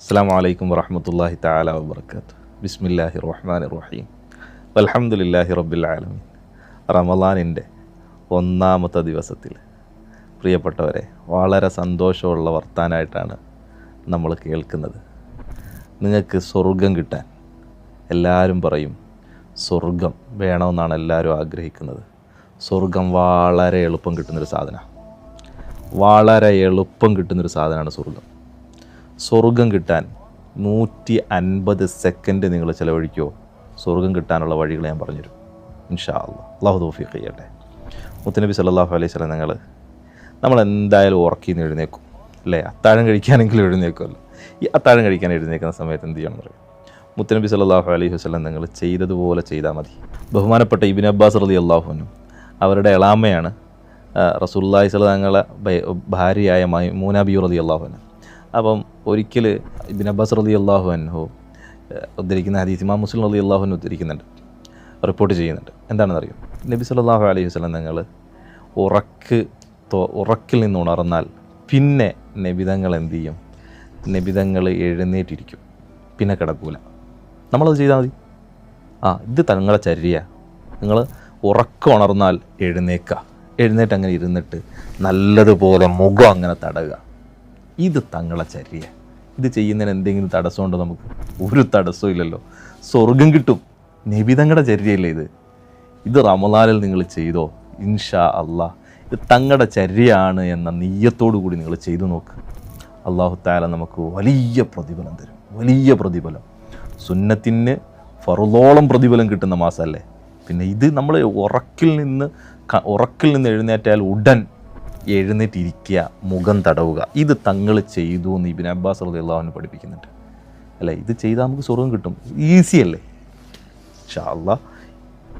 അസ്സലാമു അലൈക്കും വറഹ്മത്തുള്ളാഹി തആല വബറകാതുഹു. ബിസ്മില്ലാഹിർ റഹ്മാനിർ റഹീം. വൽഹംദുലില്ലാഹി റബ്ബിൽ ആലമീൻ. റമളാനിൻ്റെ ഒന്നാമത്തെ ദിവസത്തിൽ പ്രിയപ്പെട്ടവരെ, വളരെ സന്തോഷമുള്ള വർത്താനായിട്ടാണ് നമ്മൾ കേൾക്കുന്നത്. നിങ്ങൾക്ക് സ്വർഗം കിട്ടാൻ എല്ലാവരും പറയും സ്വർഗം വേണമെന്നാണ് എല്ലാവരും ആഗ്രഹിക്കുന്നത്. സ്വർഗം വളരെ എളുപ്പം കിട്ടുന്നൊരു സാധനമാണ്. വളരെ എളുപ്പം കിട്ടുന്നൊരു സാധനമാണ് സ്വർഗം. സ്വർഗം കിട്ടാൻ 150 സെക്കൻഡ് നിങ്ങൾ ചിലവഴിക്കുമോ? സ്വർഗം കിട്ടാനുള്ള വഴികൾ ഞാൻ പറഞ്ഞുതരും ഇൻഷാ അല്ലാഹ്. അല്ലാഹു തൗഫീഖ് ചെയ്യട്ടെ. മുത്തുനബി സല്ലല്ലാഹു അലൈഹി വസല്ലം നമ്മൾ എന്തായാലും ഉറക്കിന്ന് എഴുന്നേക്കും അല്ലേ? അത്താഴം കഴിക്കാനെങ്കിലും എഴുന്നേക്കുമല്ലോ. ഈ അത്താഴം കഴിക്കാൻ എഴുന്നേക്കുന്ന സമയത്ത് എന്ത് ചെയ്യണം എന്നറിയാം? മുത്തുനബി സല്ലല്ലാഹു അലൈഹി വസല്ലം നിങ്ങൾ ചെയ്തതുപോലെ ചെയ്താൽ മതി. ബഹുമാനപ്പെട്ട ഇബ്നു അബ്ബാസ് റളിയല്ലാഹു അൻഹു, അവരുടെ എളാമ്മയാണ് റസൂലുള്ളാഹി സ്വല്ലല്ലാഹു അലൈഹി വസല്ലം ഭാര്യയായ മൈമൂന ബിബി റളിയല്ലാഹു അൻഹ. അപ്പം ഒരിക്കൽ ഇബ്നു അബ്ബാസ് റളിയല്ലാഹു അൻഹു ഉദ്ധരിക്കുന്ന ഹദീസ് ഇമാം മുസ്ലിം റളിയല്ലാഹു അൻഹു ഉദ്ധരിക്കുന്നുണ്ട്, റിപ്പോർട്ട് ചെയ്യുന്നുണ്ട്. എന്താണെന്നറിയും? നബി സല്ലല്ലാഹു അലൈഹി വസല്ലം നിങ്ങൾ ഉറക്കിൽ നിന്ന് ഉണർന്നാൽ പിന്നെ നബിതങ്ങൾ എന്ത് ചെയ്യും? നബിതങ്ങൾ എഴുന്നേറ്റിരിക്കും, പിന്നെ കിടക്കൂല. നമ്മളത് ചെയ്താൽ മതി. ഇത് തങ്ങളെ ചര്യ. നിങ്ങൾ ഉറക്കം ഉണർന്നാൽ എഴുന്നേറ്റ് അങ്ങനെ ഇരുന്നിട്ട് നല്ലതുപോലെ മുഖം അങ്ങനെ തടയുക. ഇത് തങ്ങളെ ചര്യ. ഇത് ചെയ്യുന്നതിന് എന്തെങ്കിലും തടസ്സമുണ്ടോ? നമുക്ക് ഒരു തടസ്സവും ഇല്ലല്ലോ. സ്വർഗം കിട്ടും. നബിതങ്ങളുടെ ചര്യയല്ലേ ഇത് റമളാനിൽ നിങ്ങൾ ചെയ്തോ? ഇൻഷാ അല്ലാഹ് ഇത് തങ്ങളുടെ ചര്യയാണ് എന്ന നിയ്യത്തോടു കൂടി നിങ്ങൾ ചെയ്തു നോക്ക്. അല്ലാഹു തആല നമുക്ക് വലിയ പ്രതിഫലം തരും, വലിയ പ്രതിഫലം. സുന്നത്തിന് ഫർളോളം പ്രതിഫലം കിട്ടുന്ന മാസമല്ലേ. പിന്നെ ഇത് നമ്മൾ ഉറക്കിൽ നിന്ന് എഴുന്നേറ്റാൽ ഉടൻ എഴുന്നേറ്റിരിക്കുക, മുഖം തടവുക. ഇത് തങ്ങൾ ചെയ്തു എന്ന് ഇബ്നു അബ്ബാസ് റളിയല്ലാഹു അൻഹു പഠിപ്പിക്കുന്നുണ്ട് അല്ലേ. ഇത് ചെയ്താൽ നമുക്ക് സ്വർഗം കിട്ടും. ഈസി അല്ലേ? ഇൻഷാ അല്ലാഹ്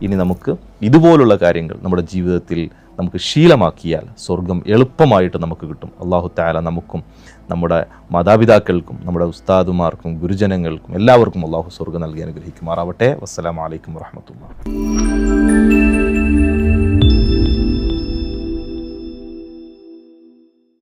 ഇനി നമുക്ക് ഇതുപോലുള്ള കാര്യങ്ങൾ നമ്മുടെ ജീവിതത്തിൽ നമുക്ക് ശീലമാക്കിയാൽ സ്വർഗം എളുപ്പമായിട്ട് നമുക്ക് കിട്ടും. അല്ലാഹു തആല നമുക്കും നമ്മുടെ മാതാപിതാക്കൾക്കും നമ്മുടെ ഉസ്താദുമാർക്കും ഗുരുജനങ്ങൾക്കും എല്ലാവർക്കും അല്ലാഹു സ്വർഗം നൽകി അനുഗ്രഹിക്കുമാറാവട്ടെ. വസ്സലാമു അലൈക്കും വറഹ്മത്തുള്ളാഹി.